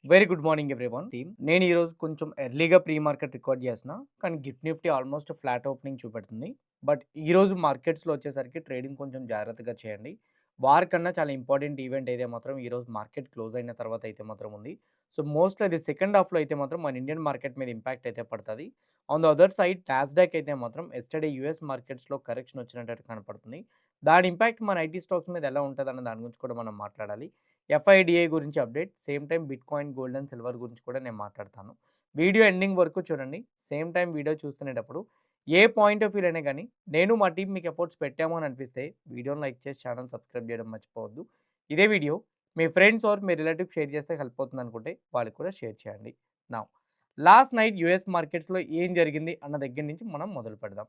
Very good morning everyone team. నేను ఈరోజు కొంచెం ఎర్లీగా ప్రీ మార్కెట్ రికార్డ్ చేసిన. కానీ gift Nifty almost flat opening చూపెడుతుంది. బట్ ఈరోజు మార్కెట్స్‌లో వచ్చేసరికి ట్రేడింగ్ కొంచెం జాగ్రత్తగా చేయండి. వార్ కన్నా చాలా ఇంపార్టెంట్ ఈవెంట్ అయితే మాత్రం ఈరోజు మార్కెట్ క్లోజ్ అయిన తర్వాత అయితే మాత్రం ఉంది. సో, మోస్ట్‌లీ అది సెకండ్ హాఫ్‌లో అయితే మాత్రం మన ఇండియన్ మార్కెట్ మీద ఇంపాక్ట్ అయితే పడతది. On the other side Nasdaq అయితే మాత్రం యెస్టర్‌డే యూఎస్ మార్కెట్స్‌లో కరెక్షన్ వచ్చినట్టు కనపడుతుంది. దాని ఇంపాక్ట్ మన ఐటీ స్టాక్స్ మీద ఎలా ఉంటదన్న దాని గురించి కూడా మనం మాట్లాడాలి. ఎఫ్ఐడిఐ గురించి update, same time bitcoin, gold and silver గురించి కూడా నేను మాట్లాడతాను. వీడియో ఎండింగ్ వరకు చూడండి. సేమ్ టైమ్ వీడియో చూస్తునేటప్పుడు ఏ పాయింట్ ఆఫ్ వ్యూలో అయినా గానీ, నేను మా టీమ్ మీకు ఎఫర్ట్స్ పెట్టాము అని అనిపిస్తే వీడియోని లైక్ చేసి ఛానెల్ సబ్స్క్రైబ్ చేయడం మర్చిపోవద్దు. ఇదే వీడియో మీ ఫ్రెండ్స్ ఆర్ మీ రిలేటివ్‌కి షేర్ చేస్తే హెల్ప్ అవుతుందనుకుంటే వాళ్ళకి కూడా షేర్ చేయండి. నౌ లాస్ట్ నైట్ యూఎస్ మార్కెట్స్‌లో ఏం జరిగింది అన్న దగ్గర నుంచి మనం మొదలు పెడదాం.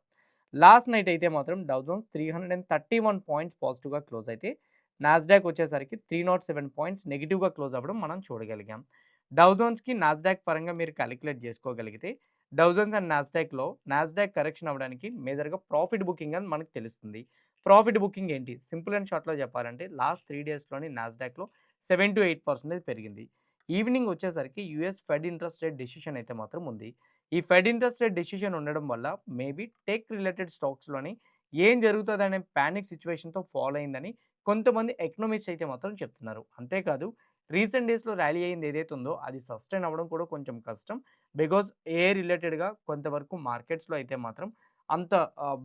లాస్ట్ నైట్ అయితే మాత్రం డౌ జోన్స్ 331 పాయింట్స్ పాజిటివ్‌గా క్లోజ్ అయితే నాస్డాక్ వచ్చేసరికి 307 పాయింట్స్ నెగెటివ్‌గా క్లోజ్ అవ్వడం మనం చూడగలిగాం. డౌ జోన్స్‌కి, నాస్డాక్ పరంగా మీరు కాలిక్యులేట్ చేసుకోగలిగితే డౌ జోన్స్ అండ్ నాస్డాక్‌లో నాస్డాక్ కరెక్షన్ అవ్వడానికి మేజర్‌గా ప్రాఫిట్ బుకింగ్ అని మనకు తెలుస్తుంది. ప్రాఫిట్ బుకింగ్ ఏంటి? సింపుల్ అండ్ షార్ట్‌లో చెప్పాలంటే లాస్ట్ 3 డేస్‌లోని నాస్డాక్‌లో 7-8% పెరిగింది. ఈవినింగ్ వచ్చేసరికి US fed interest rate decision అయితే మాత్రం ఉంది. ఈ ఫెడ్ ఇంట్రెస్ట్ రేట్ డెసిషన్ ఉండడం వల్ల మేబీ టెక్ రిలేటెడ్ స్టాక్స్‌లోని ఏం జరుగుతదనే పానిక్ సిట్యుయేషన్‌తో ఫాలో అయిందని కొంతమంది ఎకనామిస్ట్స్ అయితే మాత్రం చెప్తున్నారు. అంతేకాదు రీసెంట్ డేస్‌లో ర్యాలీ అయింది ఏదైతే ఉందో అది సస్టైన్ అవ్వడం కూడా కొంచెం కష్టం. బికాజ్ ఏఐ రిలేటెడ్‌గా కొంతవరకు మార్కెట్స్‌లో అయితే మాత్రం అంత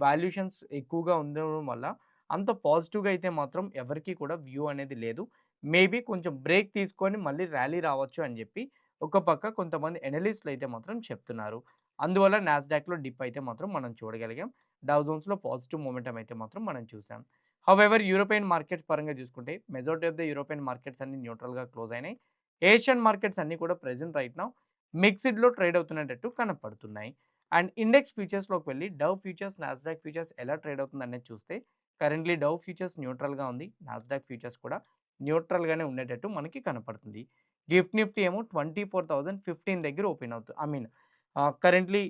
వాల్యుయేషన్స్ ఎక్కువగా ఉండడం వల్ల అంత పాజిటివ్‌గా అయితే మాత్రం ఎవరికీ కూడా వ్యూ అనేది లేదు. మేబీ కొంచెం బ్రేక్ తీసుకొని మళ్ళీ ర్యాలీ రావచ్చు అని చెప్పి ఒక పక్క కొంతమంది ఎనలిస్ట్‌లు అయితే మాత్రం చెప్తున్నారు. అందువల్ల నాస్డాక్‌లో డిప్ అయితే మాత్రం మనం చూడగలిగాం. డౌ జోన్స్‌లో పాజిటివ్ మొమెంటమ్ అయితే మాత్రం మనం చూసాం. హౌఎవర్ యూరోపియన్ మార్కెట్స్ పరంగా చూసుకుంటే majority of the European markets అన్ని న్యూట్రల్‌గా క్లోజ్ అయినాయి. ఏషియన్ మార్కెట్స్ అన్నీ కూడా ప్రెజెంట్ రైట్ నౌ మిక్స్డ్‌లో ట్రేడ్ అవుతున్నట్టు కనపడుతున్నాయి. అండ్ ఇండెక్స్ ఫ్యూచర్స్‌లోకి వెళ్లి డౌ ఫ్యూచర్స్, నాస్డాక్ ఫ్యూచర్స్ ఎలా ట్రేడ్ అవుతుందనేది చూస్తే కరెంట్‌లీ డౌ ఫ్యూచర్స్ న్యూట్రల్‌గా ఉంది. నాస్డాక్ ఫ్యూచర్స్ కూడా న్యూట్రల్‌గానే ఉండేటట్టు మనకి కనపడుతుంది. గిఫ్ట్ నిఫ్టీ ఏమో 24,015 దగ్గర ఓపెన్ అవుతుంది. ఐ మీన్ కరెంట్‌లీ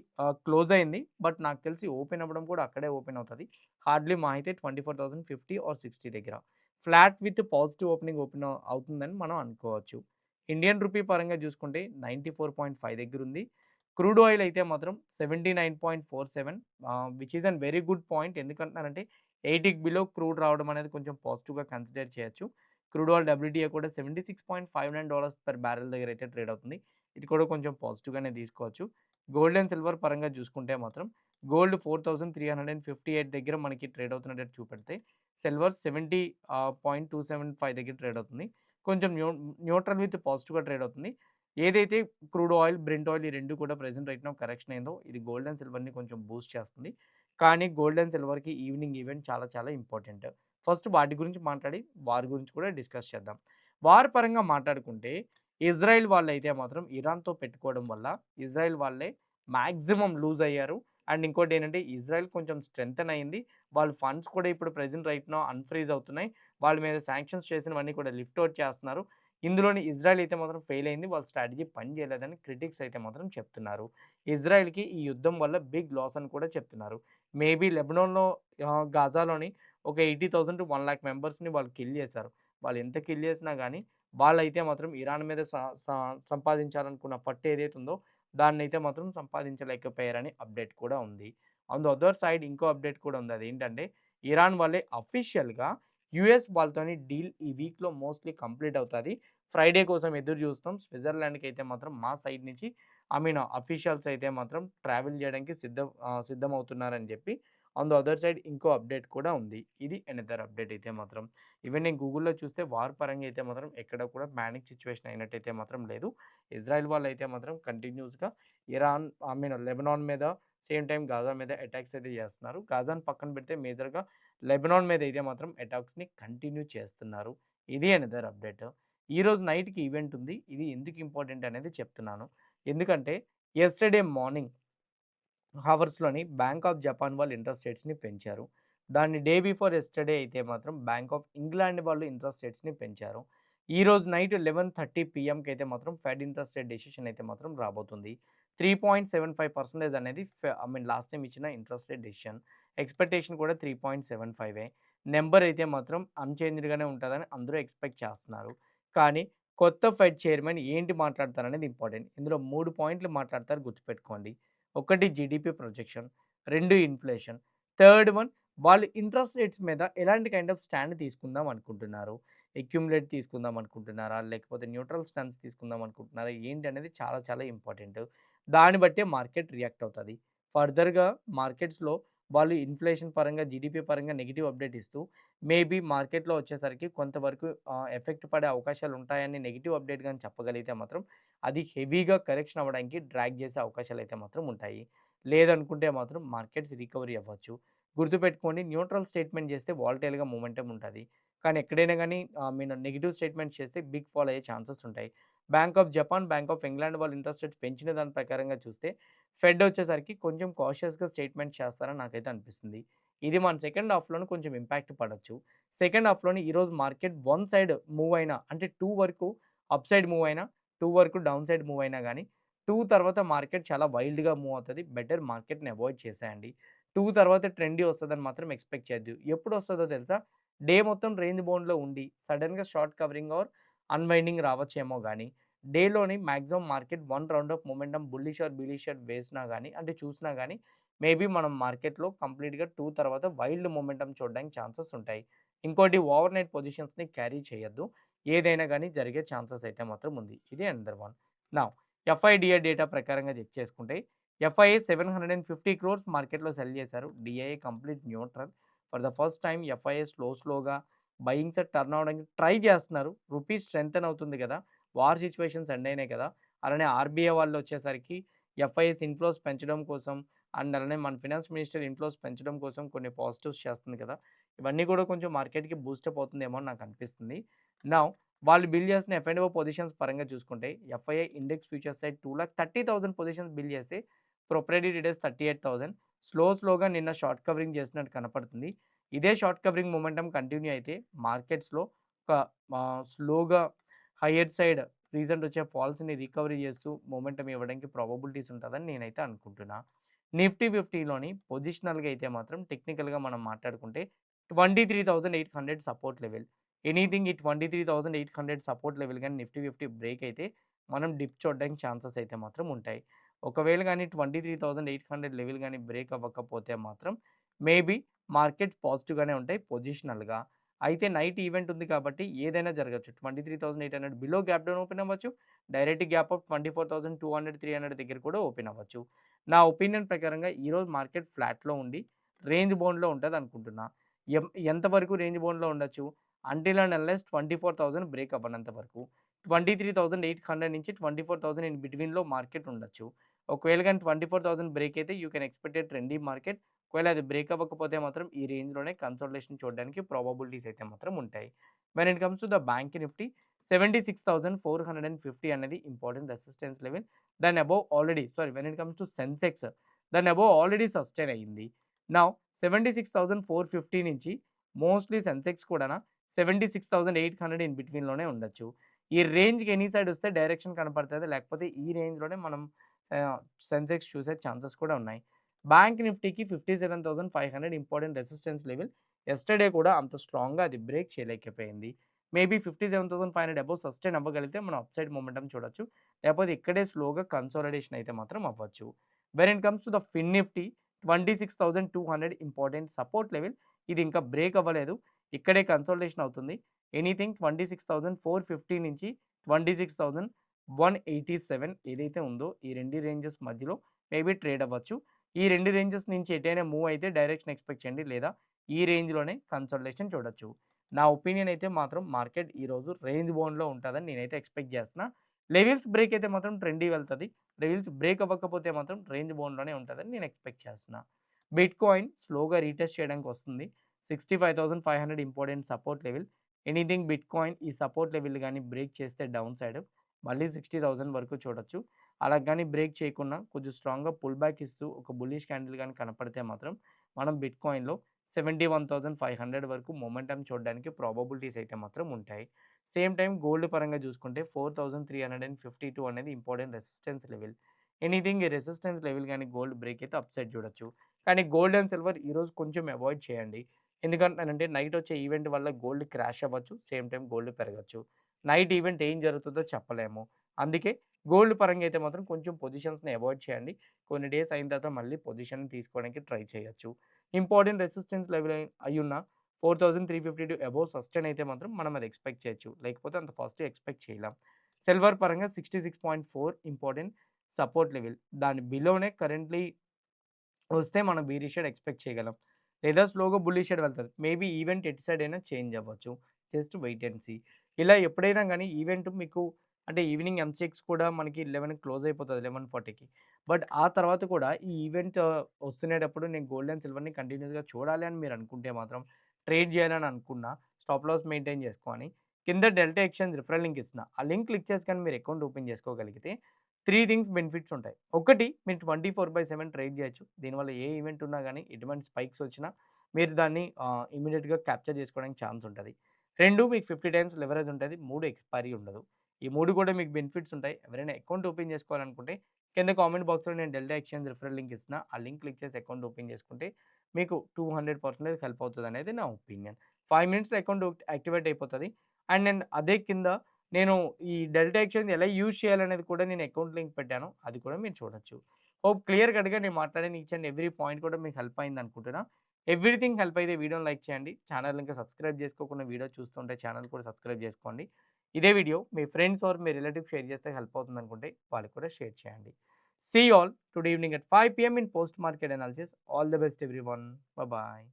క్లోజ్ అయింది. బట్ నాకు తెలిసి ఓపెన్ అవ్వడం కూడా అక్కడే ఓపెన్ అవుతది. హార్డ్‌లీ మహా అయితే 24,050 ఆర్ 60 దగ్గర. Flat with positive opening open అవుతుందని మనం అనుకోవచ్చు. ఇండియన్ రూపీ పరంగా చూసుకుంటే 94.5 దగ్గరుంది. క్రూడ్ ఆయిల్ అయితే మాత్రం 79.47 which is an very good point. ఎందుకంటున్నానంటే 80కి బిలో క్రూడ్ రావడం అనేది కొంచెం పాజిటివ్‌గా కన్సిడర్ చేయొచ్చు. క్రూడ్ ఆయిల్ డబ్ల్యూటీఐ కూడా $76.59 పర్ బ్యారెల్ దగ్గర అయితే ట్రేడ్ అవుతుంది. ఇది కూడా కొంచెం పాజిటివ్‌గానే తీసుకోవచ్చు. గోల్డ్ అండ్ సిల్వర్ పరంగా చూసుకుంటే మాత్రం గోల్డ్ 4,358 దగ్గర మనకి ట్రేడ్ అవుతున్నట్టు చూపెడితే సిల్వర్ 70.275 దగ్గర ట్రేడ్ అవుతుంది. కొంచెం న్యూట్రల్ విత్ పాజిటివ్‌గా ట్రేడ్ అవుతుంది. ఏదైతే క్రూడ్ ఆయిల్, బ్రెంట్ ఆయిల్ ఈ 2 కూడా ప్రెజెంట్ రైట్ నౌ కరెక్షన్ అయిందో ఇది గోల్డ్ అండ్ సిల్వర్‌ని కొంచెం బూస్ట్ చేస్తుంది. కానీ గోల్డ్ అండ్ సిల్వర్‌కి ఈవినింగ్ ఈవెంట్ చాలా చాలా ఇంపార్టెంట్. ఫస్ట్ వాటి గురించి మాట్లాడి వార్ గురించి కూడా డిస్కస్ చేద్దాం. వార్ పరంగా మాట్లాడుకుంటే ఇజ్రాయెల్ వాళ్ళైతే మాత్రం ఇరాన్‌తో పెట్టుకోవడం వల్ల ఇజ్రాయెల్ వాళ్ళే మాక్సిమం లూజ్ అయ్యారు. అండ్ ఇంకోటేంటంటే ఇజ్రాయెల్ కొంచెం స్ట్రెంథెన్ అయింది. వాళ్ళ ఫండ్స్ కూడా ఇప్పుడు ప్రెజెంట్ రైట్ నౌ అన్‌ఫ్రీజ్ అవుతున్నాయి. వాళ్ళ మీద సాంక్షన్స్ చేసినవన్నీ కూడా లిఫ్ట్ ఔట్ చేస్తున్నారు. ఇందులోని ఇజ్రాయెల్ అయితే మాత్రం ఫెయిల్ అయింది. వాళ్ళ స్ట్రాటజీ పని చేయలేదని క్రిటిక్స్ అయితే మాత్రం చెప్తున్నారు. ఇజ్రాయెల్‌కి ఈ యుద్ధం వల్ల బిగ్ లాస్ అని కూడా చెప్తున్నారు. మేబీ లెబనాన్‌లో గాజాలోని ఒక 80,000-1,00,000 మెంబర్స్‌ని వాళ్ళు కిల్ చేశారు. వాళ్ళు ఎంత కిల్ చేసినా గానీ వాళ్ళైతే మాత్రం ఇరాన్ మీద స స సంపాదించాలనుకున్న పట్టు ఏదైతే ఉందో దాన్నైతే మాత్రం సంపాదించలేకపోయారని అప్డేట్ కూడా ఉంది. ఆన్ ద అదర్ సైడ్ ఇంకో అప్డేట్ కూడా ఉంది. అదేంటంటే ఇరాన్ వాళ్ళే అఫీషియల్‌గా యూఎస్ వాళ్ళతోని డీల్ ఈ వీక్‌లో మోస్ట్‌లీ కంప్లీట్ అవుతది. ఫ్రైడే కోసం ఎదురు చూస్తున్నాం. స్విట్జర్లాండ్‌కి అయితే మాత్రం మా సైడ్ నుంచి ఐ మీన్ అఫీషియల్స్ అయితే మాత్రం ట్రావెల్ చేయడానికి సిద్ధమవుతున్నారని చెప్పి ఆన్ ద అదర్ సైడ్ ఇంకో అప్డేట్ కూడా ఉంది. ఇది అనదర్ అప్డేట్ అయితే మాత్రం. ఈవెన్ నేను గూగుల్‌లో చూస్తే వార్ పరంగా అయితే మాత్రం ఎక్కడ కూడా పానిక్ సిట్యుయేషన్ అయినట్టయితే మాత్రం లేదు. ఇజ్రాయెల్ వాళ్ళైతే మాత్రం కంటిన్యూస్‌గా ఇరాన్ ఐ మీన్ లెబనాన్ మీద సేమ్ టైమ్ గాజా మీద అటాక్స్ అయితే చేస్తున్నారు. గాజాని పక్కన పెడితే మేజర్‌గా లెబనాన్ మీద అయితే మాత్రం అటాక్స్‌ని కంటిన్యూ చేస్తున్నారు. ఇది అనదర్ అప్డేట్. ఈరోజు నైట్‌కి ఈవెంట్ ఉంది. ఇది ఎందుకు ఇంపార్టెంట్ అనేది చెప్తున్నాను. ఎందుకంటే యెస్టర్‌డే మార్నింగ్ హవర్స్‌లోని బ్యాంక్ ఆఫ్ జపాన్ వాళ్ళు ఇంట్రెస్ట్ రేట్స్‌ని పెంచారు. దాన్ని డే బిఫోర్ యెస్టర్‌డే అయితే మాత్రం బ్యాంక్ ఆఫ్ ఇంగ్లాండ్ వాళ్ళు ఇంట్రెస్ట్ రేట్స్‌ని పెంచారు. ఈరోజు నైట్ 11:30 పీఎంకి అయితే మాత్రం ఫెడ్ ఇంట్రెస్ట్ రేట్ డెసిషన్ అయితే మాత్రం రాబోతుంది. 3.75% అనేది ఐ మీన్ లాస్ట్ టైమ్ ఇచ్చిన ఇంట్రెస్ట్ రేట్ డెసిషన్. ఎక్స్‌పెక్టేషన్ కూడా 3.75 నంబర్ అయితే మాత్రం అన్‌చేంజ్డ్‌గానే ఉంటదని అందరూ ఎక్స్‌పెక్ట్ చేస్తున్నారు. కానీ కొత్త ఫెడ్ చైర్మన్ ఏంటి మాట్లాడతారనేది ఇంపార్టెంట్. ఇందులో 3 పాయింట్లు మాట్లాడతారు గుర్తుపెట్టుకోండి. ఒకటి GDP projection, 2 inflation, third one వాళ్ళు ఇంట్రెస్ట్ రేట్స్ మీద ఎలాంటి కైండ్ ఆఫ్ స్టాండ్ తీసుకుందాం అనుకుంటున్నారు. అక్యుములేట్ తీసుకుందాం అనుకుంటున్నారా? లేకపోతే న్యూట్రల్ స్టాన్స్ తీసుకుందాం అనుకుంటున్నారా? ఏంటి అనేది చాలా చాలా ఇంపార్టెంట్. దాన్ని బట్టే మార్కెట్ రియాక్ట్ అవుతది. ఫర్దర్‌గా మార్కెట్స్‌లో వాళ్ళు ఇన్ఫ్లేషన్ పరంగా, జీడీపీ పరంగా నెగెటివ్ అప్డేట్ ఇస్తూ మేబీ మార్కెట్‌లో వచ్చేసరికి కొంతవరకు ఎఫెక్ట్ పడే అవకాశాలుంటాయని నెగెటివ్ అప్డేట్ గాని చెప్పగలిగితే మాత్రం, అది హెవీగా కరెక్షన్ అవ్వడానికి డ్రాగ్ చేసే అవకాశాలైతే మాత్రం ఉంటాయి. లేదనుకుంటే మాత్రం మార్కెట్స్ రికవరీ అవ్వచ్చు. గుర్తుపెట్టుకోండి న్యూట్రల్ స్టేట్మెంట్ చేస్తే వాలటైల్‌గా మొమెంటమ్ ఉంటది. కానీ ఎక్కడైనా గాని నెగెటివ్ స్టేట్మెంట్స్ చేస్తే బిగ్ ఫాల్ అయ్యే ఛాన్సెస్ ఉంటాయి. Bank of Japan, bank of England వాళ్ళు ఇంట్రెస్ట్ రేట్స్ పెంచిన దాని ప్రకారంగా చూస్తే, ఫెడ్ వచ్చేసరికి కొంచెం కాషియస్‌గా స్టేట్మెంట్ చేస్తారని నాకైతే అనిపిస్తుంది. ఇది మన సెకండ్ హాఫ్‌లోనే కొంచెం ఇంపాక్ట్ పడొచ్చు. సెకండ్ హాఫ్‌లోనే ఈరోజు మార్కెట్ వన్ సైడ్ మూవ్ అయినా అంటే 2 వరకు అప్ సైడ్ మూవ్ అయినా, 2 వరకు డౌన్ సైడ్ మూవ్ అయినా గాని 2 తర్వాత మార్కెట్ చాలా వైల్డ్‌గా మూవ్ అవుతది. బెటర్ మార్కెట్‌ని అవాయిడ్ చేసేయండి. 2 తర్వాత ట్రెండీ వస్తదని మాత్రం ఎక్స్‌పెక్ట్ చేయొద్దు. ఎప్పుడొస్తదో తెలుసా? డే మొత్తం రేంజ్ బౌండ్‌లో ఉండి సడెన్‌గా షార్ట్ కవరింగ్ ఆర్ అన్‌వైండింగ్ రావచ్చేమో గాని, డేలోని maximum market one round of momentum bullish or bearish వేసినా గాని అంటే చూసినా గాని మేబీ మనం మార్కెట్‌లో కంప్లీట్‌గా 2 తర్వాత వైల్డ్ మొమెంటమ్ చూడడానికి ఛాన్సెస్ ఉంటాయి. ఇంకోటి ఓవర్‌నైట్ పొజిషన్స్‌ని క్యారీ చేయొద్దు. ఏదైనా గాని జరిగే ఛాన్సెస్ అయితే మాత్రం ఉంది. ఇది అనదర్ వన్. నౌ ఎఫ్ఐడిఐ డేటా ప్రకారంగా చెక్ చేసుకుంటే ఎఫ్ఐఐ 750 క్రోర్స్ మార్కెట్‌లో సెల్ చేశారు. DII complete neutral. For the first time FII స్లోగా బయింగ్ సైడ్ టర్న్ అవ్వడానికి ట్రై చేస్తున్నారు. రూపీ స్ట్రెంథెన్ అవుతుంది కదా! వార్ సిట్యుయేషన్స్ ఎండ్ అయినాయి కదా! అలానే ఆర్‌బీఐ వాళ్ళు వచ్చేసరికి ఎఫ్ఐఐస్ ఇన్‌ఫ్లోస్ పెంచడం కోసం అండ్ అలానే మన ఫినాన్స్ మినిస్టర్ ఇన్‌ఫ్లోస్ పెంచడం కోసం కొన్ని పాజిటివ్స్ చేస్తుంది కదా! ఇవన్నీ కూడా కొంచెం మార్కెట్‌కి బూస్టప్ అవుతుందేమో అని నాకు అనిపిస్తుంది. నౌ వాళ్ళు బిల్డ్ చేసిన ఎఫ్&ఓ పొజిషన్స్ పరంగా చూసుకుంటే FII index future side 2,30,000 positions build చేస్తే ప్రొప్రైటరీ డీటెయిల్స్ 38,000 స్లోగా నిన్న షార్ట్ కవరింగ్ చేసినట్టు కనపడుతుంది. ఇదే షార్ట్ కవరింగ్ మొమెంటమ్ కంటిన్యూ అయితే మార్కెట్స్‌లో ఒక స్లోగా హైయర్ సైడ్ రీసెంట్ వచ్చే ఫాల్స్‌ని రికవరీ చేస్తూ మొమెంటమ్ ఇవ్వడానికి ప్రాబబిలిటీస్ ఉంటదని నేనైతే అనుకుంటున్నా. నిఫ్టీ 50లోని పొజిషనల్‌గా అయితే మాత్రం టెక్నికల్‌గా మనం మాట్లాడుకుంటే 23,800 సపోర్ట్ లెవెల్. ఎనీథింగ్ ఈ 23,800 సపోర్ట్ లెవెల్ గాని నిఫ్టీ 50 బ్రేక్ అయితే మనం డిప్ చూడడానికి ఛాన్సెస్ అయితే మాత్రం ఉంటాయి. ఒకవేళ గాని 23,800 లెవెల్ గాని బ్రేక్ అవ్వకపోతే మాత్రం మేబీ మార్కెట్స్ పాజిటివ్‌గానే ఉంటాయి పొజిషనల్‌గా. అయితే నైట్ ఈవెంట్ ఉంది కాబట్టి ఏదైనా జరగొచ్చు. 23,800 బిలో గ్యాప్ డౌన్ ఓపెన్ అవ్వచ్చు. డైరెక్ట్ గ్యాప్ అప్ 24,200, 300 దగ్గర కూడా ఓపెన్ అవ్వచ్చు. నా ఒపీనియన్ ప్రకారంగా ఈరోజు మార్కెట్ ఫ్లాట్‌లో ఉండి రేంజ్ బౌండ్‌లో ఉంటదనుకుంటున్నా. ఎంతవరకు రేంజ్ బౌండ్‌లో ఉండొచ్చు? అంటిల్ అండ్ అన్లెస్ 24,000 బ్రేక్ అవ్వనంత వరకు. 23,800 నుంచి 24,000 ఇన్ బిట్వీన్‌లో మార్కెట్ ఉండొచ్చు. ఒకవేళ గాని 24,000 బ్రేక్ అయితే you can expect A trendy market. ఒకవేళ అది బ్రేక్ అవ్వకపోతే మాత్రం ఈ రేంజ్‌లోనే కన్సాలిడేషన్ చూడడానికి ప్రాబబిలిటీస్ అయితే మాత్రం ఉంటాయి. When it comes to the bank Nifty 76,450 అనేది ఇంపార్టెంట్ రెసిస్టెన్స్ లెవెల్. దాని above already when it comes to Sensex దాని అబోవ్ ఆల్రెడీ సస్టైన్ అయ్యింది. నౌ 76,450 నుంచి మోస్ట్‌లీ సెన్సెక్స్ కూడానా 76,800 ఇన్ బిట్వీన్‌లోనే ఉండొచ్చు. ఈ రేంజ్‌కి ఎనీ సైడ్ వస్తే డైరెక్షన్ కనపడతది. లేకపోతే ఈ రేంజ్‌లోనే మనం ఆహ్, సెన్సెక్స్ చూసే ఛాన్సెస్ కూడా ఉన్నాయి. బ్యాంక్ నిఫ్టీకి 57,500 ఇంపార్టెంట్ రెసిస్టెన్స్ లెవెల్. యెస్టర్‌డే కూడా అంత స్ట్రాంగ్‌గా అది బ్రేక్ చేయలేకపోయింది. మేబీ 57,500 అబోవ్ సస్టైన్ అవ్వగలిగితే మనం అప్‌సైడ్ మొమెంటమ్ చూడొచ్చు. లేకపోతే ఇక్కడే స్లోగా కన్సాలిడేషన్ అయితే మాత్రం అవ్వచ్చు. When it comes to the Fin Nifty 26,200 important support level. ఇది ఇంకా బ్రేక్ అవ్వలేదు. ఇక్కడే కన్సాలిడేషన్ అవుతుంది. ఎనీథింగ్ 26,450 నుంచి 26,187 ఏదైతే ఉందో ఈ 2 రేంజెస్ మధ్యలో మేబీ ట్రేడ్ అవ్వచ్చు. ఈ 2 రేంజెస్ నుంచి ఎటైనా మూవ్ అయితే డైరెక్షన్ ఎక్స్‌పెక్ట్ చేయండి. లేదా ఈ రేంజ్‌లోనే కన్సాలిడేషన్ చూడొచ్చు. నా ఒపీనియన్ అయితే మాత్రం మార్కెట్ ఈరోజు రేంజ్ బౌండ్‌లో ఉంటదని నేనైతే ఎక్స్‌పెక్ట్ చేస్తున్నా. లెవెల్స్ బ్రేక్ అయితే మాత్రం ట్రెండీ వెళ్తది. లెవెల్స్ బ్రేక్ అవ్వకపోతే మాత్రం రేంజ్ బౌండ్‌లోనే ఉంటదని నేను ఎక్స్‌పెక్ట్ చేస్తున్నా. బిట్‌కాయిన్ స్లోగా రీటెస్ట్ చేయడానికి వస్తుంది. 65,500 important support level. Anything bitcoin ఈ సపోర్ట్ లెవెల్ గాని బ్రేక్ చేస్తే డౌన్ సైడ్ మళ్ళీ 60,000 వరకు చూడొచ్చు. అలా గాని బ్రేక్ చేయకున్నా కొంచెం స్ట్రాంగ్‌గా పుల్ బ్యాక్ ఇస్తూ ఒక బుల్లిష్ క్యాండిల్ గాని కనపడితే మాత్రం మనం బిట్‌కాయిన్‌లో 71,500 వరకు మొమెంటమ్ చూడడానికి ప్రాబబిలిటీస్ అయితే మాత్రం ఉంటాయి. సేమ్ టైమ్ గోల్డ్ పరంగా చూసుకుంటే 4,352 అనేది ఇంపార్టెంట్ రెసిస్టెన్స్ లెవెల్. ఎనీథింగ్ ఈ రెసిస్టెన్స్ లెవెల్ గాని గోల్డ్ బ్రేక్ అయితే అప్‌సైడ్ చూడొచ్చు. కానీ గోల్డ్ అండ్ సిల్వర్ ఈరోజు కొంచెం అవాయిడ్ చేయండి. ఎందుకంటున్నానంటే నైట్ వచ్చే ఈవెంట్ వల్ల గోల్డ్ క్రాష్ అవ్వచ్చు. సేమ్ టైమ్ గోల్డ్ పెరగొచ్చు. నైట్ ఈవెంట్ ఏం జరుగుతుందో చెప్పలేము. అందుకే గోల్డ్ పరంగా అయితే మాత్రం కొంచెం పొజిషన్స్‌ని అవాయిడ్ చేయండి. కొన్ని డేస్ అయిన తర్వాత మళ్ళీ పొజిషన్ తీసుకోవడానికి ట్రై చేయొచ్చు. ఇంపార్టెంట్ రెసిస్టెన్స్ లెవెల్ అయ్యున్న 4350 టు అబోవ్ సస్టైన్ అయితే మాత్రం మనం అది ఎక్స్‌పెక్ట్ చేయొచ్చు. లేకపోతే అంత ఫాస్ట్ ఎక్స్‌పెక్ట్ చేయలేం. సిల్వర్ పరంగా 66.4 ఇంపార్టెంట్ సపోర్ట్ లెవెల్. దాని బిలోనే కరెంట్‌లీ వస్తే మనం బీరిష్ షేడ్ ఎక్స్‌పెక్ట్ చేయగలం. లేదా స్లోగా బుల్లిష్ షేడ్ వెళ్తది. మేబీ ఈవెంట్ ఎటు సైడ్ అయినా చేంజ్ అవ్వచ్చు. Just wait and see. ఇలా ఎప్పుడైనా గాని ఈవెంట్ మీకు అంటే ఈవినింగ్ ఎంసీఎక్స్ కూడా మనకి 11కి క్లోజ్ అయిపోతది 11:40కి. బట్ ఆ తర్వాత కూడా ఈ ఈవెంట్ వస్తునేటప్పుడు నేను గోల్డ్ అండ్ సిల్వర్‌ని కంటిన్యూయస్‌గా చూడాలి అని మీరు అనుకుంటే మాత్రం ట్రేడ్ చేయాలని అనుకున్నా స్టాప్ లాస్ మెయింటైన్ చేసుకోని కింద డెల్టా ఎక్స్చేంజ్ రిఫరల్ లింక్ ఇస్తున్నా. ఆ లింక్ క్లిక్ చేసి కానీ మీరు అకౌంట్ ఓపెన్ చేసుకోగలిగితే 3 థింగ్స్ బెనిఫిట్స్ ఉంటాయి. ఒకటి మీరు 24/7 ట్రేడ్ చేయొచ్చు. దీనివల్ల ఏ ఈవెంట్ ఉన్నా గాని ఎటువంటి స్పైక్స్ వచ్చినా మీరు దాన్ని ఇమ్మీడియేట్‌గా క్యాప్చర్ చేసుకోవడానికి ఛాన్స్ ఉంటది. 2 మీకు 50 టైమ్స్ లెవరేజ్ ఉంటది. 3 ఎక్స్‌పైరీ ఉండదు. ఈ 3 కూడా మీకు బెనిఫిట్స్ ఉంటాయి. ఎవరైనా అకౌంట్ ఓపెన్ చేసుకోవాలనుకుంటే కింద కామెంట్ బాక్స్‌లో నేను డెల్టా ఎక్స్చేంజ్ రిఫరల్ లింక్ ఇస్తున్నా. ఆ లింక్ క్లిక్ చేసి అకౌంట్ ఓపెన్ చేసుకుంటే మీకు 200% హెల్ప్ అవుతదనేది నా ఒపీనియన్. 5 మినిట్స్‌లో అకౌంట్ యాక్టివేట్ అయిపోతది. అండ్ నేను అదే కింద నేను ఈ డెల్టా ఎక్స్చేంజ్ ఎలా యూజ్ చేయాలనేది కూడా నేను అకౌంట్ లింక్ పెట్టాను. అది కూడా మీరు చూడొచ్చు. హోప్ క్లియర్ కట్‌గా నేను మాట్లాడిన ఈచ్ అండ్ ఎవ్రీ పాయింట్ కూడా మీకు హెల్ప్ అయిందనుకుంటున్నా. ఎవ్రీథింగ్ హెల్ప్ అయితే వీడియోని లైక్ చేయండి. ఛానెల్ ఇంకా సబ్స్క్రైబ్ చేసుకోకుండా వీడియో చూస్తుంటే ఛానెల్ కూడా సబ్స్క్రైబ్ చేసుకోండి. ఇదే వీడియో మీ ఫ్రెండ్స్ ఆర్ మీ రిలేటివ్స్ షేర్ చేస్తే హెల్ప్ అవుతుందనుకుంటే వాళ్ళకి కూడా షేర్ చేయండి. See you all today evening at 5 PM in post market analysis. All the best everyone. Bye bye.